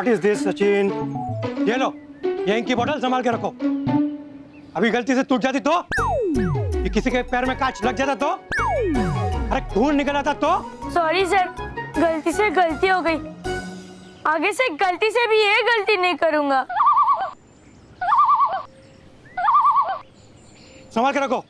What is this Sachin? ये लो, ये ink की बोतल संभाल के रखो। अभी गलती से टूट जाती तो, ये किसी के पैर में कांच लग जाता तो, अरे खून निकल आता तो। सॉरी सर, गलती से गलती हो गई। आगे से गलती से भी ये गलती नहीं करूंगा। संभाल के रखो।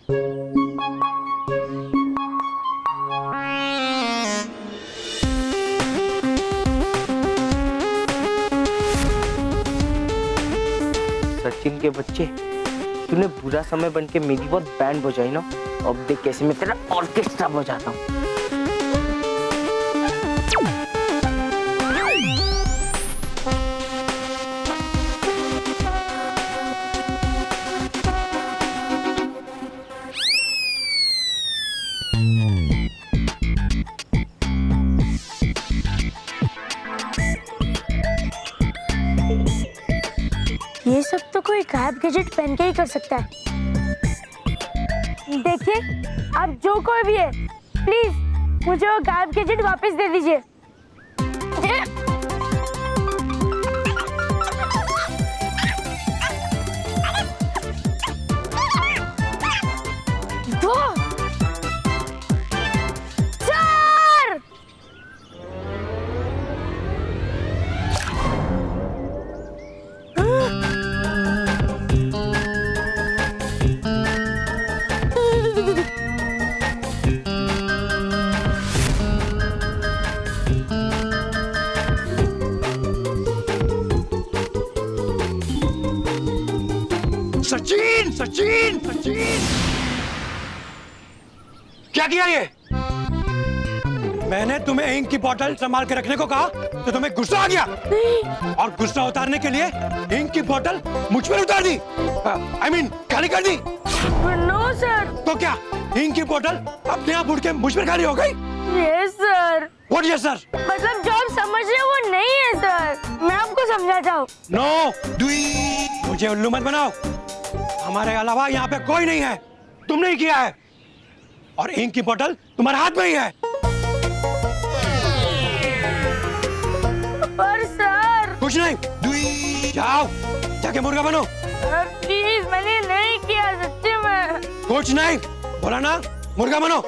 सचिन के बच्चे, तूने बुरा समय बन के मेरी बहुत बैंड बजाई ना, अब देख कैसे मैं तेरा ऑर्केस्ट्रा बजाता हूँ। ये सब तो कोई गायब गैजेट पहन के ही कर सकता है। देखिए, आप जो कोई भी है, प्लीज मुझे वो गायब गैजेट वापस दे दीजिए। दो, चार। सचिन सचिन सचिन, क्या किया ये? मैंने तुम्हें इंक की बोतल संभाल के रखने को कहा तो तुम्हें गुस्सा आ गया, और गुस्सा उतारने के लिए इंक की बोतल मुझ पर उतार दी। I mean, खाली कर दी। No sir. तो क्या इंक की बोतल अपने आप उड़ के मुझ पर खाली हो गई? Yes sir. What yes sir? मतलब जो आप समझ रहे हो वो नहीं है सर, मैं आपको समझाता हूँ। नो, मुझे उल्लू मत बनाओ। हमारे अलावा यहाँ पे कोई नहीं है, तुमने ही किया है, और इंक की बोतल तुम्हारे हाथ में ही है। पर सर। कुछ नहीं, जाओ जाके मुर्गा बनो। प्लीज, मैंने नहीं किया सच्ची में। कुछ नहीं बोला ना, मुर्गा बनो।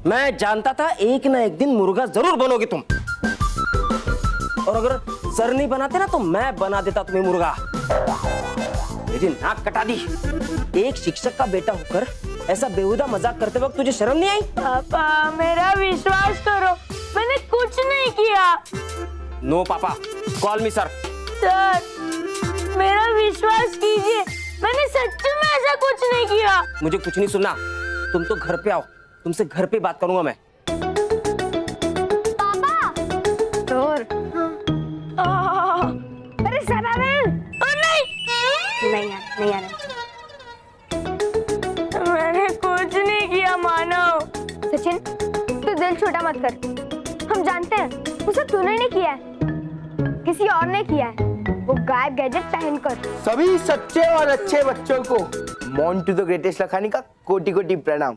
मैं जानता था एक ना एक दिन मुर्गा जरूर बनोगे तुम, और अगर सर नहीं बनाते ना तो मैं बना देता तुम्हें मुर्गा। मेरी नाक कटा दी। एक शिक्षक का बेटा होकर ऐसा बेहुदा मजाक करते वक्त तुझे शर्म नहीं आई? पापा, मेरा विश्वास करो, मैंने कुछ नहीं किया। नो पापा, कॉल मी सर। सर, मेरा विश्वास कीजिए, मैंने सच में ऐसा कुछ नहीं किया। मुझे कुछ नहीं सुनना, तुम तो घर पे आओ, तुमसे घर पे बात करूंगा मैं। पापा। और अरे सर आ रहे हैं। नहीं आ रहे। मैंने कुछ नहीं किया मानव। सचिन, तू दिल छोटा मत कर, हम जानते हैं वो सब तूने नहीं किया है, किसी और ने किया है, वो गायब गैजेट पहनकर। सभी सच्चे और अच्छे बच्चों को मोंटू द ग्रेटेस्ट लखानी का कोटि कोटि प्रणाम।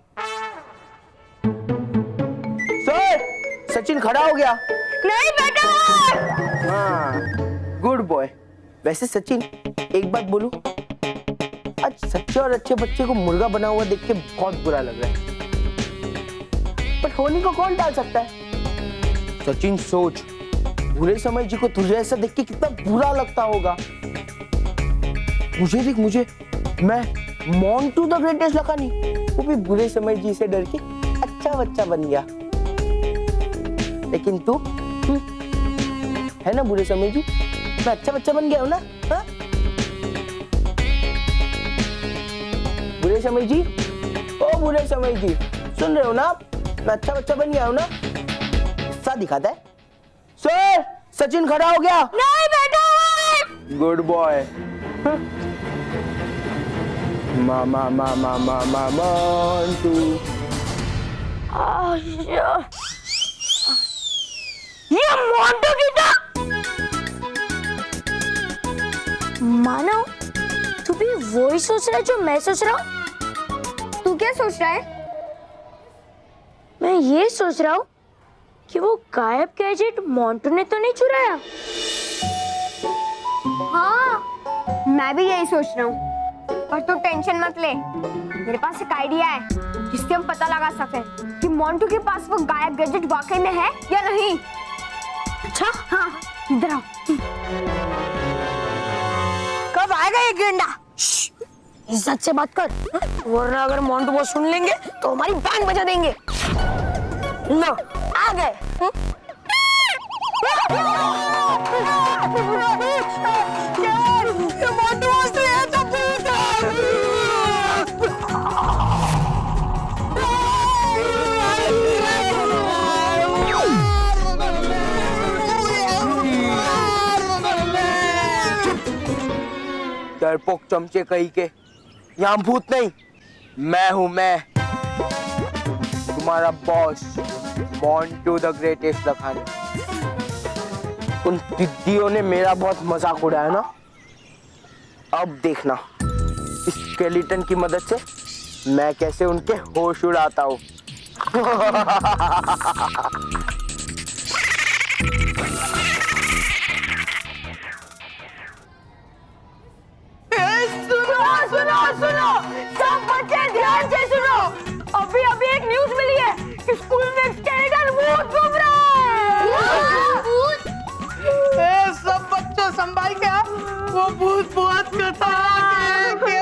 सर, सचिन खड़ा हो गया। नहीं बेटा। हाँ, गुड बॉय। वैसे सचिन, एक बात बोलूं, आज सच्चे और अच्छे बच्चे को मुर्गा बना हुआ देख के बहुत बुरा लग रहा है, पर होने को कौन टाल सकता है? सचिन सोच, बुरे समय जी को तुझे ऐसा देख के कितना बुरा लगता होगा। मुझे देख, मैं मोंटू द ग्रेटेस्ट लखानी, वो भी बुरे समय जी से डर के अच्छा बच्चा बन गया। लेकिन तू है ना बुरे समय जी, मैं अच्छा बच्चा बन गया हूं ना? हा? बुरे समय जी, ओ बुरे समय जी, सुन रहे हो ना? मैं अच्छा बच्चा बन गया हूं ना? गुस्सा दिखाता है। सर, सचिन खड़ा हो गया। नहीं बेटा। Good boy. मामा मामा मामा मोंटू। ये मोंटू की तो मानो, तू भी वही सोच रहा है जो मैं सोच रहा हूँ। तू क्या सोच रहा है? मैं ये सोच रहा हूँ कि वो गायब गैजेट मोंटू ने तो नहीं चुराया। हाँ, मैं भी यही सोच रहा हूँ। पर तू टेंशन मत ले, मेरे पास एक आइडिया है जिससे हम पता लगा सके कि मोंटू के पास वो गायब गैजेट वाकई में है या नहीं। अच्छा, हाँ, इधर आओ। कब आएगा ये गेंडा? इज्जत से बात कर, वरना अगर मोंटू वो सुन लेंगे तो हमारी बैंड बजा देंगे। लो, आ गए। डरपोक चमचे कहीं के, यहाँ भूत नहीं, मैं हूँ मैं, तुम्हारा boss Montu the greatest Lakhani. उन टिड्डियों ने मेरा बहुत मजाक उड़ाया ना, अब देखना इस स्केलेटन की मदद से मैं कैसे उनके होश उड़ाता हूँ। सुनो, सब बच्चे ध्यान से सुनो। अभी एक न्यूज़ मिली है कि स्कूल में स्केलेटन भूत घूम रहा है। सब बच्चों संभाल के, वो भूत बहुत खतरनाक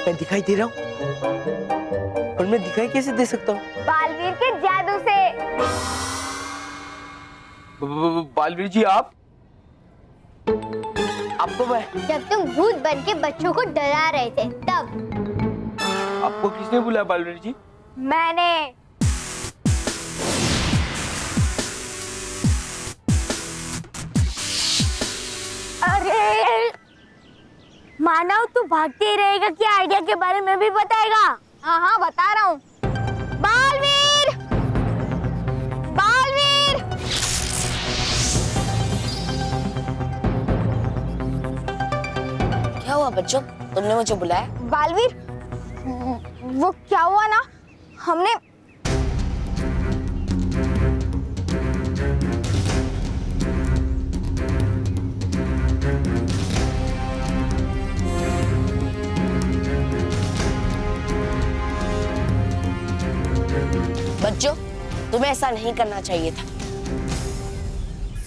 मैं दिखाई दे रहा हूँ, और मैं दिखाई कैसे दे सकता हूँ? बालवीर के जादू से। बालवीर जी, आपको मैं जब तुम भूत बन के बच्चों को डरा रहे थे तब। आपको किसने बुलाया बालवीर जी? मैंने। अरे मानव, तू भागते ही रहेगा कि आइडिया के बारे में भी बताएगा? हाँ, बता रहा हूँ। बालवीर, बालवीर। क्या हुआ बच्चों, तुमने मुझे बुलाया? बालवीर, वो क्या हुआ ना, हमने बच्चों, तुम्हें ऐसा नहीं करना चाहिए था।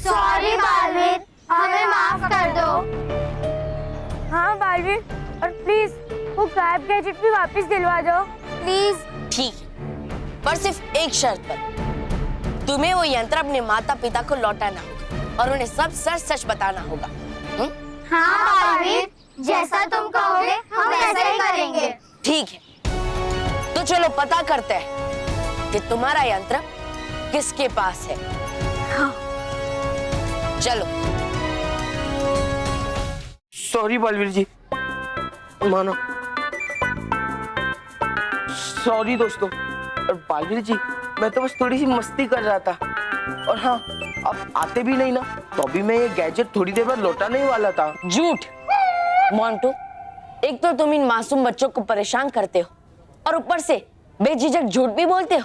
सॉरी बालवीर, हमें माफ कर दो। हाँ बालवीर, और प्लीज वो गायब गैजेट भी वापस दिलवा दो प्लीज। ठीक है, पर सिर्फ एक शर्त पर। तुम्हें वो यंत्र अपने माता पिता को लौटाना होगा और उन्हें सब सच सच बताना होगा। हाँ बालवीर, जैसा तुम कहोगे हम ऐसा ही करेंगे। ठीक है, तो चलो पता करते हैं कि तुम्हारा यंत्र किसके पास है। हाँ। चलो। सॉरी बालवीर जी, मानो। सॉरी दोस्तों। और बालवीर जी, मैं तो बस थोड़ी सी मस्ती कर रहा था। और हाँ, आप आते भी नहीं ना, तो अभी मैं ये गैजेट थोड़ी देर बाद लौटाने ही वाला था। झूठ। मोंटू, एक तो तुम इन मासूम बच्चों को परेशान करते हो और ऊपर से बेझिझक झूठ भी बोलते हो।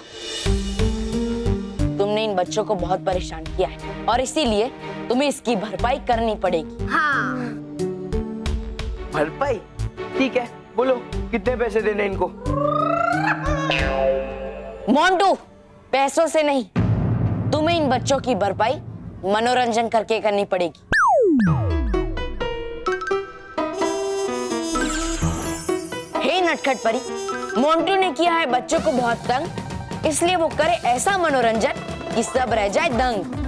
तुमने इन बच्चों को बहुत परेशान किया है और इसीलिए तुम्हें इसकी भरपाई करनी पड़ेगी। हाँ। भरपाई? ठीक है, बोलो कितने पैसे देने इनको? मोंटू, पैसों से नहीं, तुम्हें इन बच्चों की भरपाई मनोरंजन करके करनी पड़ेगी। हे नटखट परी, मोंटू ने किया है बच्चों को बहुत तंग, इसलिए वो करे ऐसा मनोरंजन कि सब रह जाए दंग।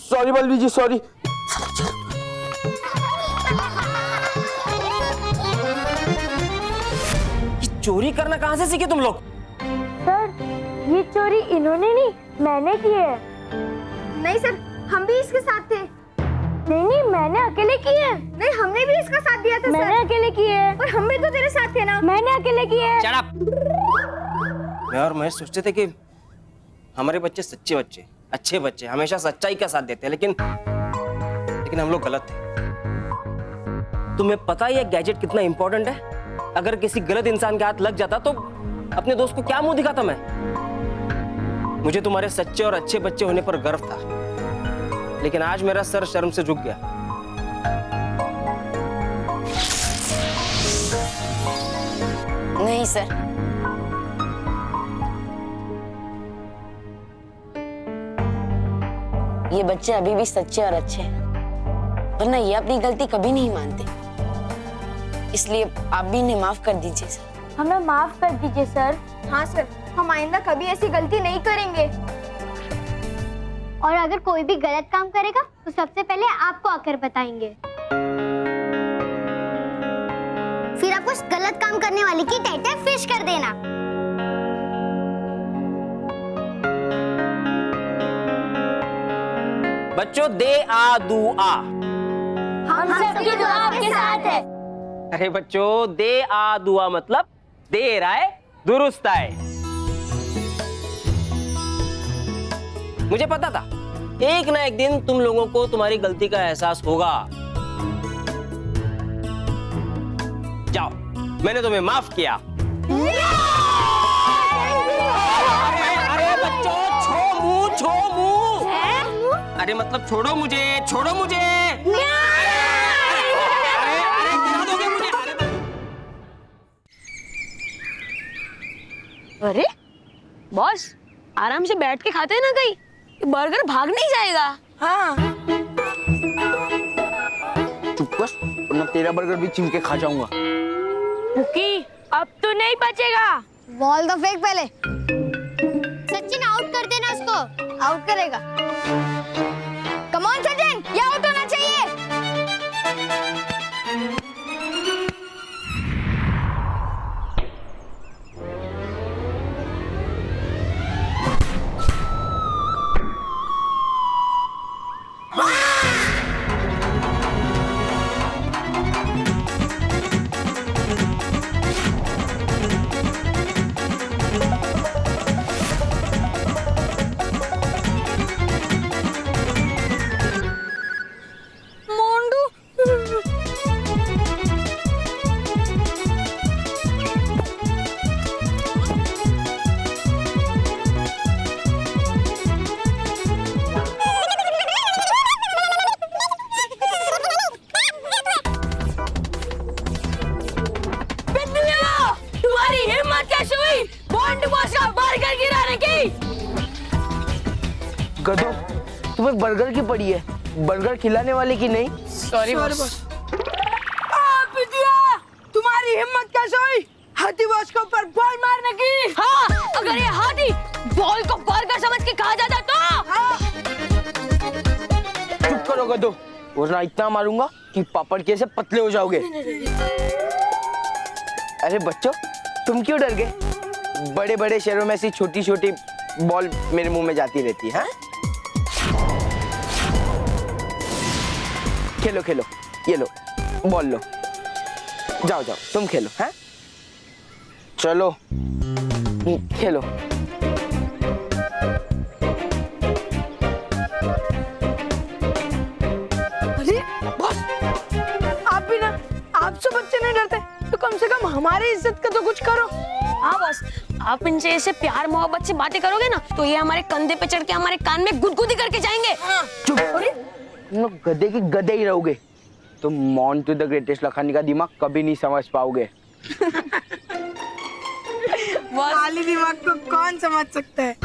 सॉरी बलवीर जी, सॉरी। चोरी करना कहाँ से सीखे तुम लोग? सर, ये चोरी इन्होंने नहीं, मैंने की है। नहीं सर, हम भी इसके साथ थे। नहीं, मैंने अकेले की है। नहीं, हमने भी इसका साथ दिया था। मैंने अकेले की है। और हम भी तो तेरे साथ थे ना। मैंने अकेले की है। Shut up! मैं और महेश सोचते थे कि हमारे बच्चे सच्चे बच्चे, अच्छे बच्चे, हमेशा सच्चाई का साथ देते हैं, लेकिन हम लोग गलत थे। तुम्हें पता है ये गैजेट कितना इंपॉर्टेंट है? अगर किसी गलत इंसान के हाथ लग जाता तो अपने दोस्त को क्या मुंह दिखाता मैं? मुझे तुम्हारे सच्चे और अच्छे बच्चे होने पर गर्व था, लेकिन आज मेरा सर शर्म से झुक गया। नहीं सर, ये बच्चे अभी भी सच्चे और अच्छे हैं, वरना ये अपनी गलती कभी नहीं मानते। इसलिए आप भी इन्हें माफ कर दीजिए सर। हमें माफ कर दीजिए सर। हाँ सर, हम आइंदा कभी ऐसी गलती नहीं करेंगे। और अगर कोई भी गलत काम करेगा तो सबसे पहले आपको आकर बताएंगे। फिर आप उस गलत काम करने वाले की टैटे फिश कर देना। बच्चों, दे आ दू आ। हम सबकी दुआ आपके साथ है। अरे बच्चों, दे आ दुआ मतलब देर आए दुरुस्त आए। मुझे पता था एक ना एक दिन तुम लोगों को तुम्हारी गलती का एहसास होगा। जाओ, मैंने तुम्हें माफ किया। अरे बच्चों, छो मुंह। अरे मतलब छोड़ो मुझे, छोड़ो मुझे। अरे गिरा दोगे मुझे। अरे बॉस, आराम से बैठ के खाते हैं ना, कहीं बर्गर भाग नहीं जाएगा। हाँ, चुप कर, वरना तेरा बर्गर भी छीन के खा जाऊंगा। मुकी, अब तो नहीं बचेगा। बॉल तो फेंक पहले। सचिन आउट कर देना उसको। आउट करेगा। कम ऑन सचिन, ये आउट होना चाहिए। गधो, तुम्हें बर्गर की पड़ी है, बर्गर खिलाने वाले की नहीं। Sorry boss. पिटिया, तुम्हारी हिम्मत कैसे हुई हाथी बॉस के ऊपर बॉल मारने की? हाँ, अगर ये हाथी बॉल को बर्गर समझ के खा जाता तो। चुप करो गधो, वरना इतना मारूंगा कि पापड़ के से पतले हो जाओगे। अरे बच्चों, तुम क्यों डर गए? बड़े बड़े शहरों में ऐसी छोटी छोटी बॉल मेरे मुंह में जाती रहती है। खेलो खेलो, ये लो बॉल लो, जाओ जाओ तुम खेलो। हैं चलो खेलो। अरे बॉस, आप भी ना, आपसे बच्चे नहीं डरते तो कम से कम हमारी इज्जत का तो कुछ करो। हाँ बॉस, आप इनसे ऐसे प्यार मोहब्बत से बातें करोगे ना तो ये हमारे कंधे पे चढ़ के हमारे कान में गुदगुदी करके जाएंगे। चुप, तुम लोग गधे के गधे ही रहोगे। तुम मॉन्टू द ग्रेटेस्ट लखानी का दिमाग कभी नहीं समझ पाओगे। खाली दिमाग को कौन समझ सकता है?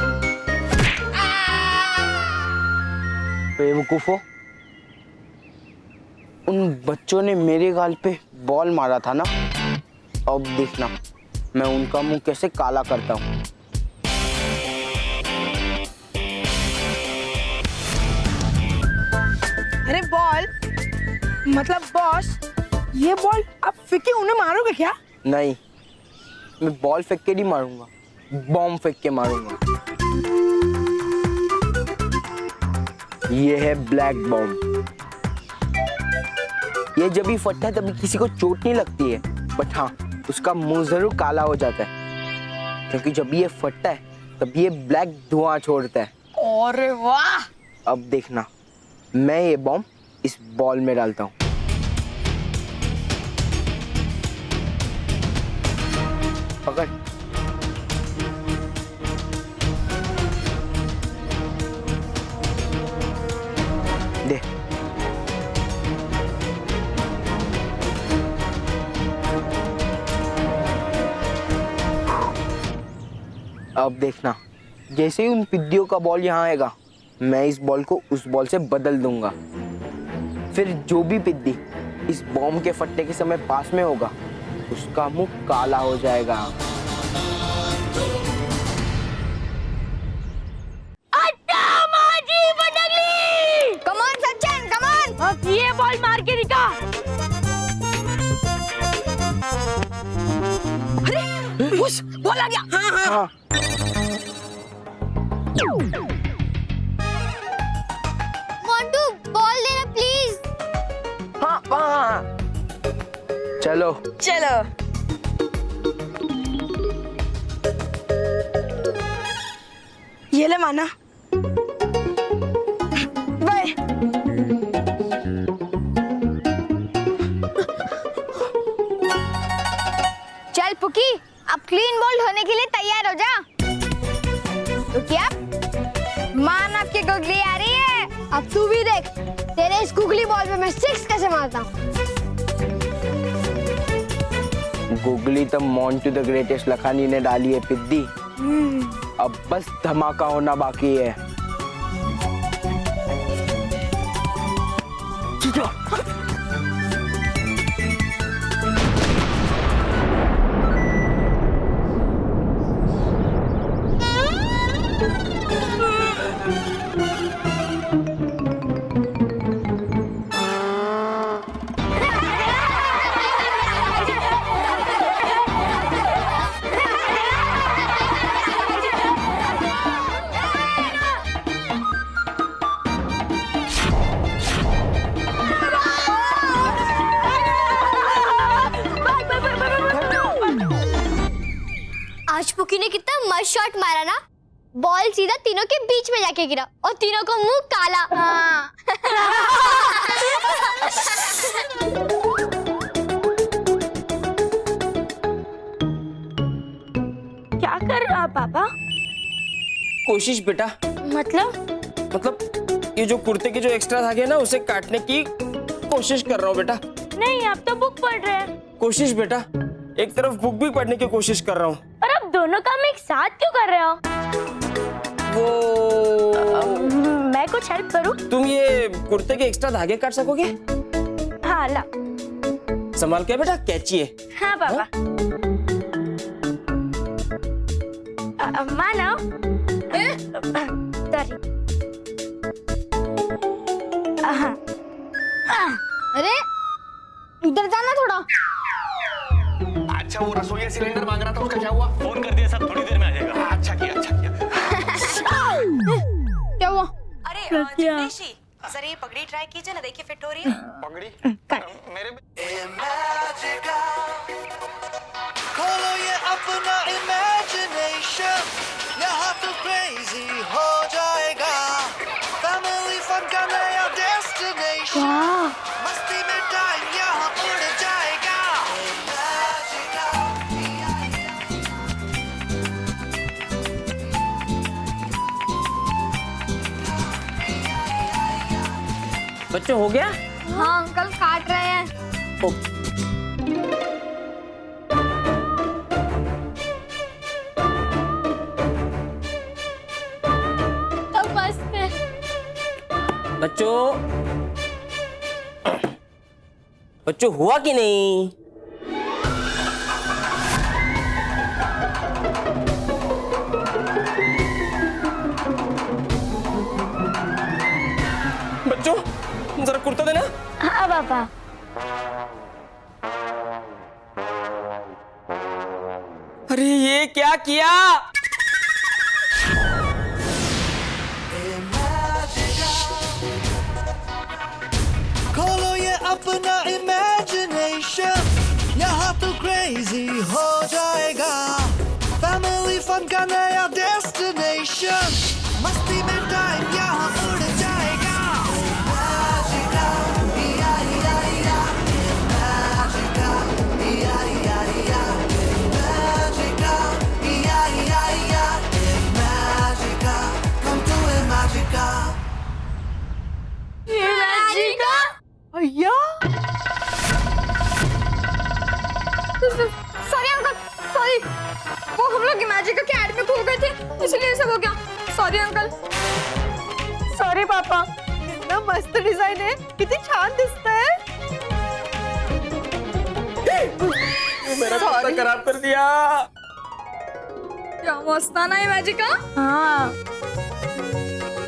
बेवकूफो, उन बच्चों ने मेरे गाल पे बॉल मारा था ना, अब देखना मैं उनका मुंह कैसे काला करता हूँ। अरे बॉल मतलब बॉस, ये बॉल आप फेंके उन्हें मारोगे क्या? नहीं, मैं बॉल फेंक के नहीं मारूंगा, बॉम्ब फेंक के मारूंगा। ये है ब्लैक बॉम्ब। ये जब भी फटता है तभी किसी को चोट नहीं लगती है, बट हाँ उसका मुंह जरूर काला हो जाता है, क्योंकि जब ये फटता है तब ये ब्लैक धुआं छोड़ता है। अरे वाह! अब देखना, मैं ये बॉम्ब इस बॉल में डालता हूँ। पकड़। दे। अब देखना, जैसे ही उन पिद्दियों का बॉल यहाँ आएगा, मैं इस बॉल को उस बॉल से बदल दूंगा। फिर जो भी पिद्दी इस बॉम्ब के फटने के समय पास में होगा, उसका मुंह काला हो जाएगा। Come on Sachin, come on. अब ये बॉल मार के दिखा। अरे उस बॉल आ गया। हाँ। मोंटू बॉल देना प्लीज। हाँ, हाँ। चलो चलो। ये ले माना। बाय। चल पुकी, अब क्लीन बॉल होने के लिए तैयार हो जा। तो क्या माना की गुगली आ रही है? अब तू भी देख, तेरे इस गुगली बॉल पे मैं 6 कैसे मारता हूँ। गुगली तो मॉन्टू द ग्रेटेस्ट लखानी ने डाली है पिद्दी। अब बस धमाका होना बाकी है। आज पुकी ने कितना मस्त शॉट मारा ना, बॉल सीधा तीनों के बीच में जाके गिरा और तीनों को मुंह काला। हाँ। क्या कर रहा पापा? कोशिश बेटा। मतलब ये जो कुर्ते के जो एक्स्ट्रा धागे हैं ना, उसे काटने की कोशिश कर रहा हूँ बेटा। नहीं, आप तो बुक पढ़ रहे हैं। कोशिश बेटा, एक तरफ बुक भी पढ़ने की कोशिश कर रहा हूँ। और आप दोनों काम एक साथ क्यों कर रहे हो? वो कुछ हेल्प करूं? तुम ये कुर्ते के एक्स्ट्रा धागे काट सकोगे? हाँ ला। संभाल के बेटा, कैची है। हाँ पापा। मानो। सॉरी। अरे इधर जाना थोड़ा। अच्छा वो रसोई सिलेंडर मांग रहा था, उसका क्या हुआ? फोन कर दिया सब, थोड़ी देर में आ जाएगा। अच्छा किया, अच्छा किया। क्या हुआ? अरे जिग्नेशी, जरा ये पगड़ी ट्राई कीजिए ना, देखिए फिट हो रही है। पगड़ी मेरे खोलो ये अपना इमेजिनेशन, यहाँ तो क्रेजी हो जाएगा। फैमिली फन का नया डेस्टिनेशन, मस्ती में टाइम यहाँ उड़ जाएगा। बच्चों हो गया? हाँ अंकल काट रहे हैं। अब मस्त है। बच्चों हुआ कि नहीं? बच्चों जरा कुर्ता देना। हाँ पापा। अरे ये क्या किया? खोलो ये अपना इमेजिनेशन, यहाँ तो क्रेजी हो जाएगा। फैमिली फन का नया डेस्टिनेशन, मस्ती में टाइम यहाँ उड़ जाएगा। Come do it, Magica. भैया सॉरी अंकल, सॉरी। वो हम लोग मैजिक के ऐड में खो गए थे, इसलिए सब हो गया। Sorry uncle. सॉरी पापा। ना मस्त डिजाइन है, किती छान दिसतंय। मेरा कुर्ता खराब कर दिया। क्या मस्ताना है मैजिक। हाँ।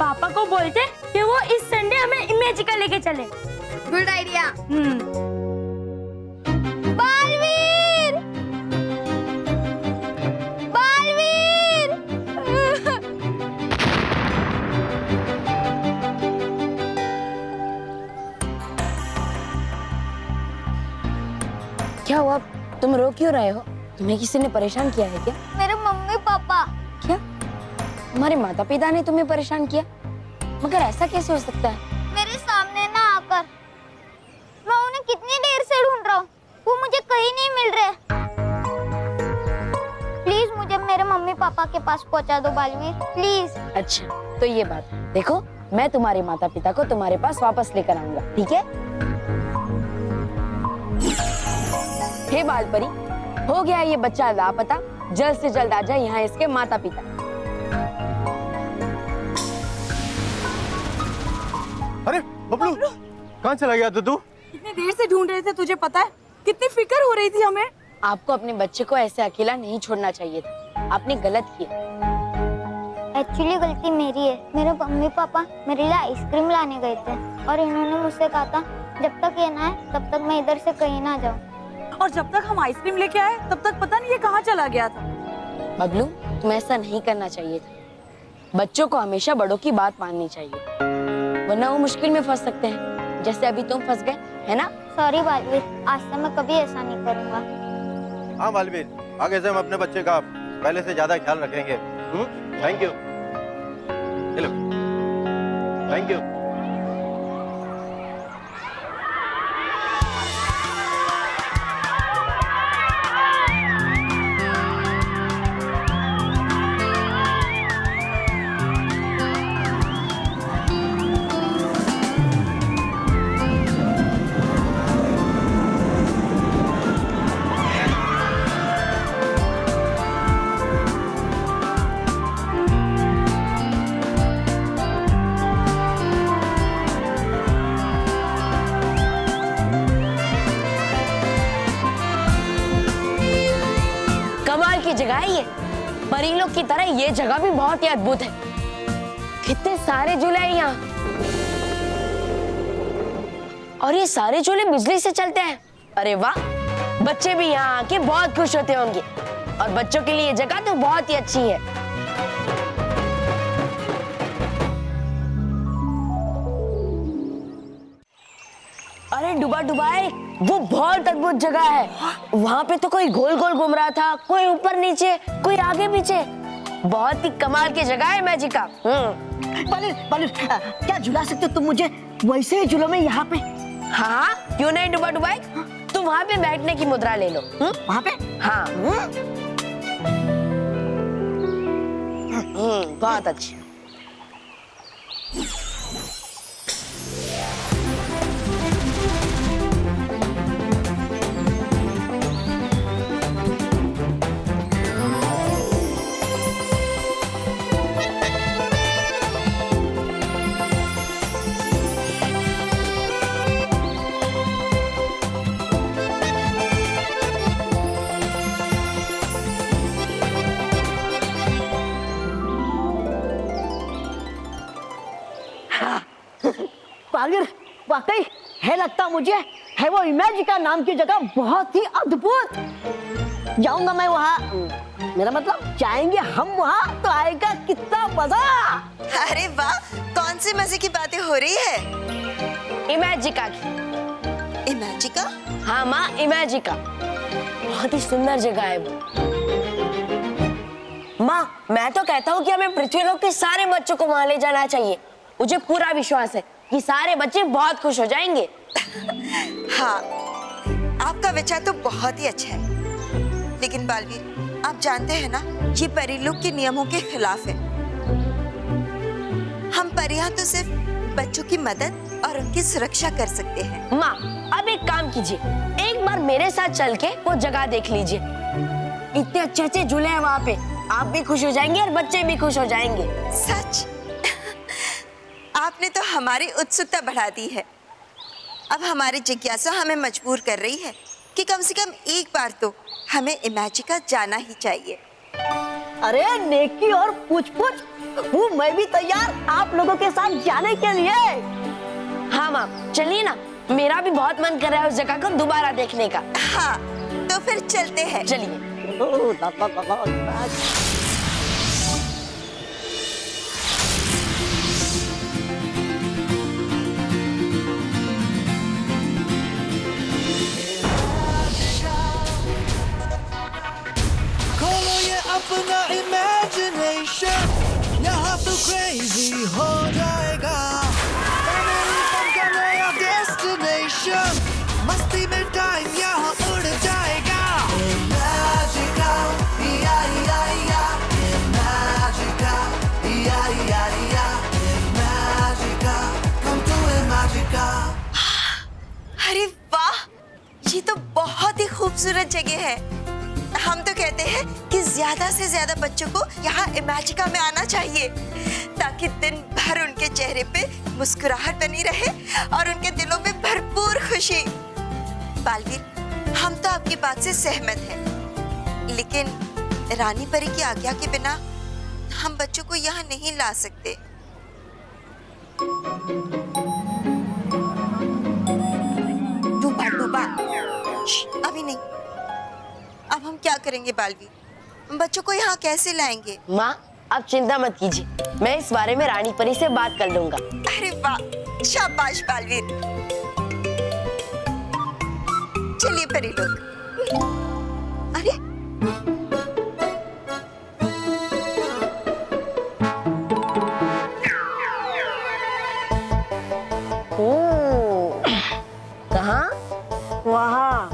पापा को बोलते कि वो इस संडे हमें इमेजिका लेके चले। Good idea. बालवीर! बालवीर! क्या हुआ? तुम रो क्यों रहे हो? तुम्हें किसी ने परेशान किया है क्या? मेरे मम्मी पापा। क्या तुम्हारे माता पिता ने तुम्हें परेशान किया? मगर ऐसा कैसे हो सकता है? मेरे सामने ना आकर। मैं उन्हें कितनी देर से ढूंढ रहा हूँ, वो मुझे कहीं नहीं मिल रहे। प्लीज मुझे मेरे मम्मी पापा के पास पहुँचा दो बालवीर, प्लीज। अच्छा तो ये बात है। देखो मैं तुम्हारे माता पिता को तुम्हारे पास वापस लेकर आऊंगा, ठीक है? हे बालपरी, हो गया ये बच्चा लापता, जल्द से जल्द आ जाए यहाँ इसके माता पिता। अरे बबलू, कहाँ चला गया तू? इतनी देर से ढूंढ रहे थे, तुझे पता है कितनी फिक्र हो रही थी हमें। आपको अपने बच्चे को ऐसे अकेला नहीं छोड़ना चाहिए था, आपने गलत किया। एक्चुअली गलती मेरी है। मेरे मम्मी पापा मेरे लिए आइसक्रीम लाने गए थे और इन्होंने मुझसे कहा था जब तक ये ना है तब तक मैं इधर से कहीं ना जाऊँ। और जब तक हम आइसक्रीम लेके आए तब तक पता नहीं ये कहाँ चला गया था। बबलू तुम ऐसा नहीं करना चाहिए था। बच्चों को हमेशा बड़ों की बात माननी चाहिए, वरना वो मुश्किल में फंस सकते हैं, जैसे अभी तुम फंस गए, है ना? सॉरी बालवीर, आज से मैं कभी ऐसा नहीं करूँगा। हाँ बालवीर, आगे से हम अपने बच्चे का पहले से ज्यादा ख्याल रखेंगे। Thank you. चलो थैंक यू। है ये। परी लोग की तरह ये जगह भी बहुत ही अद्भुत है। कितने सारे झूले हैं यहाँ, और ये सारे झूले बिजली से चलते हैं। अरे वाह, बच्चे भी यहाँ आके बहुत खुश होते होंगे, और बच्चों के लिए ये जगह तो बहुत ही अच्छी है। अरे डुबा डुबाई, वो बहुत अद्भुत जगह है। वहाँ पे तो कोई गोल गोल घूम रहा था, कोई ऊपर नीचे, कोई आगे पीछे। बहुत ही कमाल की जगह है मैजिका। पालिर, क्या झुला सकते हो तुम मुझे वैसे ही झूलो में यहाँ पे? हाँ, क्यों नहीं डुबा डुबाई, तुम वहाँ पे बैठने की मुद्रा ले लो। वहाँ पे? हाँ। बहुत अच्छी। पालिर, वाकई है लगता मुझे है वो इमेजिका नाम की जगह बहुत ही अद्भुत। जाऊंगा मैं वहाँ, मेरा मतलब जाएंगे हम वहाँ तो आएगा कितना मजा। अरे वाह, कौन सी मजे की बातें हो रही है? इमेजिका की। इमेजिका? हाँ माँ, इमेजिका बहुत ही सुंदर जगह है वो। माँ, मैं तो कहता हूँ कि हमें पृथ्वीलोक के सारे बच्चों को वहाँ ले जाना चाहिए। मुझे पूरा विश्वास है कि सारे बच्चे बहुत खुश हो जाएंगे। हाँ, आपका विचार तो बहुत ही अच्छा है, लेकिन बालवीर, आप जानते हैं ना, ये परिलोक के नियमों के खिलाफ है। हम परियां तो सिर्फ बच्चों की मदद और उनकी सुरक्षा कर सकते हैं। माँ, अब एक काम कीजिए, एक बार मेरे साथ चल के वो जगह देख लीजिए। इतने अच्छे अच्छे झूले हैं वहाँ पे, आप भी खुश हो जाएंगे और बच्चे भी खुश हो जाएंगे। सच? आपने तो हमारी उत्सुकता बढ़ा दी है। अब हमारी जिज्ञासा हमें मजबूर कर रही है कि कम से कम एक बार तो हमें इमेजिका जाना ही चाहिए। अरे नेकी और पूछ हूँ मैं भी तैयार आप लोगों के साथ जाने के लिए। हाँ माँ, चलिए ना, मेरा भी बहुत मन कर रहा है उस जगह को दोबारा देखने का। हाँ, तो फिर चलते हैं। चलिए। खोलो ये अपना इमेजिनेशन, यहाँ तो क्रेजी हो जाएगा। फैमिली फन का नया डेस्टिनेशन, मस्ती में टाइम यहाँ उड़ जाएगा। इमेजिका, या या या, इमेजिका, या या या, इमेजिका, come to इमेजिका। अरे वाह, ये तो बहुत ही खूबसूरत जगह है। हम तो कहते हैं कि ज्यादा से ज्यादा बच्चों को यहाँ इमेजिका में आना चाहिए, ताकि दिन भर उनके चेहरे पे मुस्कुराहट बनी रहे और उनके दिलों में भरपूर खुशी। बालवीर, हम तो आपकी बात से सहमत हैं, लेकिन रानी परी की आज्ञा के बिना हम बच्चों को यहाँ नहीं ला सकते। डूबा डूबा, अभी नहीं। अब हम क्या करेंगे बालवीर? हम बच्चों को यहाँ कैसे लाएंगे? माँ, आप चिंता मत कीजिए, मैं इस बारे में रानी परी से बात कर लूंगा। अरे वाह, शाबाश बालवीर। चलिए परी लोग। अरे कहाँ? वहाँ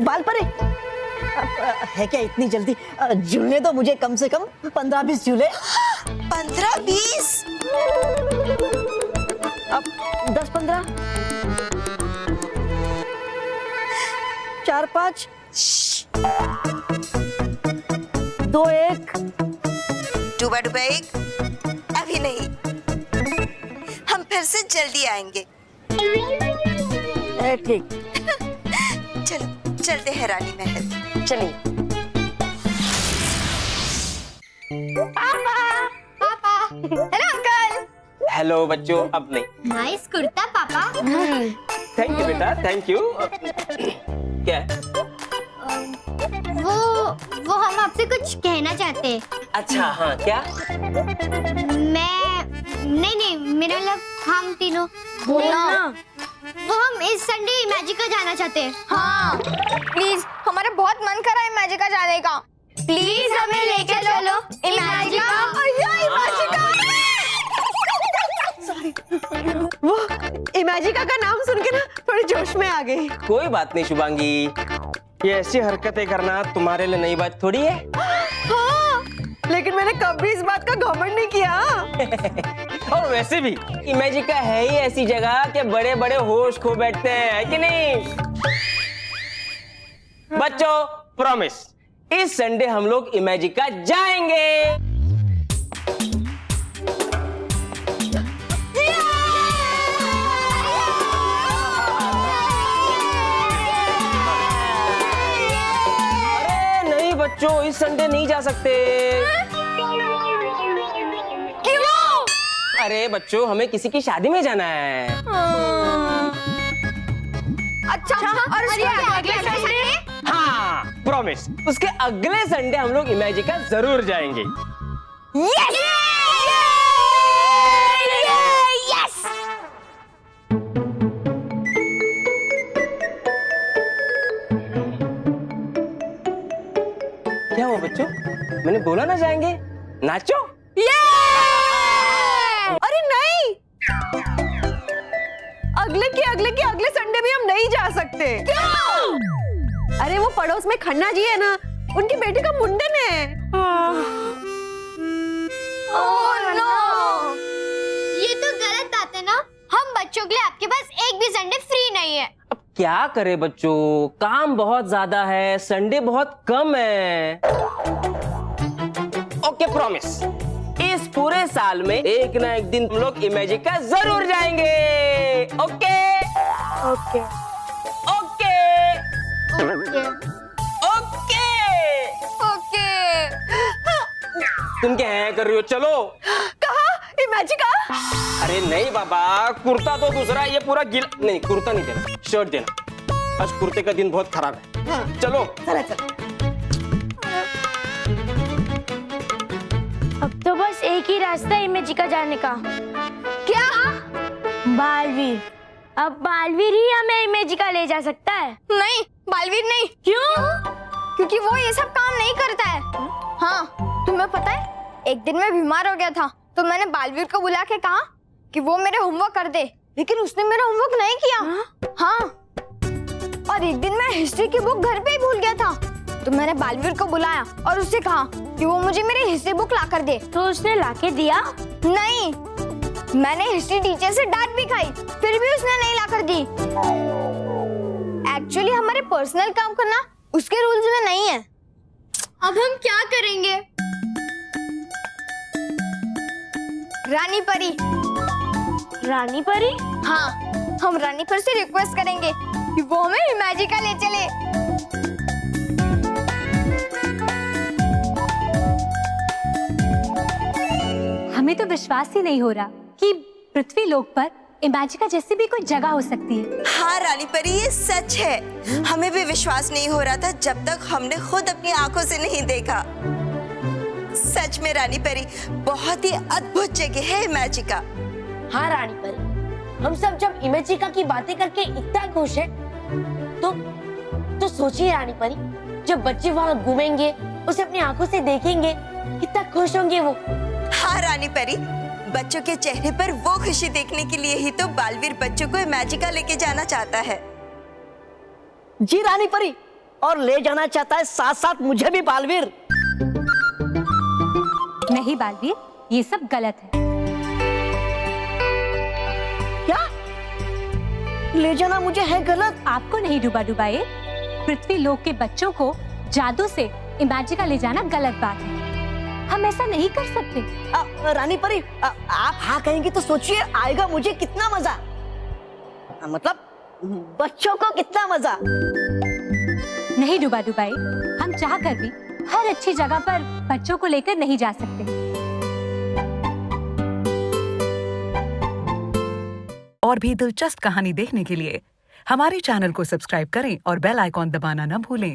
बाल परे है क्या इतनी जल्दी? झूलने तो मुझे कम से कम 15-20 झूले। 15-20? अब 10-15, 4-5, 2-1। डूबा डूबा एक, अभी नहीं। हम फिर से जल्दी आएंगे। ठीक। चलो चलते हैं रानी महल। चलिए। पापा हेलो अंकल। हेलो बच्चों, अब नहीं। नाइस कुर्ता पापा। थैंक यू बेटा, थैंक यू। क्या है? वो हम आपसे कुछ कहना चाहते हैं। अच्छा हाँ, क्या? नहीं मेरा मतलब हम तीनों बोलना। वो हम इस संडे इमेजिका जाना चाहते हैं। हाँ प्लीज, हमारा बहुत मन कर रहा है इमेजिका जाने का। प्लीज हमें लेके चलो इमेजिका। वो इमेजिका का नाम सुन के ना थोड़ी जोश में आ गई। कोई बात नहीं शुभांगी, ये ऐसी हरकतें करना तुम्हारे लिए नई बात थोड़ी है। हाँ, लेकिन मैंने कभी इस बात का घमंड नहीं किया। और वैसे भी इमेजिका है ही ऐसी जगह कि बड़े बड़े होश खो बैठते हैं, है कि नहीं? बच्चों प्रॉमिस, इस संडे हम लोग इमेजिका जाएंगे। अरे नहीं बच्चों, इस संडे नहीं जा सकते। क्यों? अरे बच्चों, हमें किसी की शादी में जाना है। अच्छा और उसके अगले संडे? हाँ प्रॉमिस, उसके अगले संडे हम लोग इमेजिका जरूर जाएंगे। Yes yes. क्या हुआ बच्चों, मैंने बोला ना जाएंगे, नाचो। अरे नहीं, अगले संडे भी हम नहीं जा सकते। क्यों? अरे वो पड़ोस में खन्ना जी है ना, उनकी बेटी का मुंडन है। ओह नो, ये तो गलत बात है ना। हम बच्चों के लिए आपके पास एक भी संडे फ्री नहीं है। अब क्या करे बच्चों, काम बहुत ज्यादा है, संडे बहुत कम है। ओके प्रॉमिस, इस पूरे साल में एक ना एक दिन हम लोग इमेजिका जरूर जाएंगे। Okay okay okay okay okay. तुम क्या है कर रही हो? चलो। कहा इमेजिका? अरे नहीं बाबा, कुर्ता तो दूसरा, ये पूरा गिल नहीं, कुर्ता नहीं देना, शर्ट देना। आज कुर्ते का दिन बहुत खराब है। चलो चला चल। अब तो बस एक ही रास्ता है इमेजिका जाने का। क्या? बालवीर। अब बालवीर ही हमें इमेजिका ले जा सकता है। नहीं बालवीर नहीं। क्यों? क्योंकि वो ये सब काम नहीं करता है। हाँ तुम्हें पता है, एक दिन मैं बीमार हो गया था तो मैंने बालवीर को बुला के कहा कि वो मेरे होमवर्क कर दे, लेकिन उसने मेरा होमवर्क नहीं किया। हाँ और एक दिन मैं हिस्ट्री की बुक घर पे ही भूल गया था तो मैंने बालवीर को बुलाया और उससे कहा कि वो मुझे मेरी हिस्ट्री बुक ला कर दे। तो उसने लाके दिया? नहीं, मैंने हिस्ट्री टीचर से डांट भी खाई, फिर भी उसने नहीं ला कर दी। एक्चुअली हमारे पर्सनल काम करना उसके रूल्स में नहीं है। अब हम क्या करेंगे? रानी परी। रानी परी? हाँ, हम रानी परी से रिक्वेस्ट करेंगे कि वो हमें इमेजिका ले चले। हमें तो विश्वास ही नहीं हो रहा कि पृथ्वी लोक पर इमेजिका जैसी भी कोई जगह हो सकती है। हाँ रानी परी, ये सच है। हमें भी विश्वास नहीं हो रहा था जब तक हमने खुद अपनी आंखों से नहीं देखा। सच में रानी परी, बहुत ही अद्भुत जगह है इमेजिका। हाँ रानी परी, हम सब जब इमेजिका की बातें करके इतना खुश है तो सोचिए रानी परी, जब बच्चे वहाँ घूमेंगे, उसे अपनी आंखों से देखेंगे, कितना खुश होंगे वो। हाँ रानी परी, बच्चों के चेहरे पर वो खुशी देखने के लिए ही तो बालवीर बच्चों को इमेजिका लेके जाना चाहता है। जी रानी परी, और ले जाना चाहता है साथ साथ मुझे भी बालवीर। नहीं बालवीर, ये सब गलत है। क्या? ले जाना मुझे है गलत? आपको नहीं डुबा डुबाए, पृथ्वी लोक के बच्चों को जादू से इमेजिका ले जाना गलत बात है। हम ऐसा नहीं कर सकते। रानी परी, आप हाँ कहेंगी तो सोचिए आएगा मुझे कितना मजा। मतलब बच्चों को कितना मजा। नहीं डुबा डुबाई, हम चाह कर भी हर अच्छी जगह पर बच्चों को लेकर नहीं जा सकते। और भी दिलचस्प कहानी देखने के लिए हमारे चैनल को सब्सक्राइब करें और बेल आइकॉन दबाना न भूलें।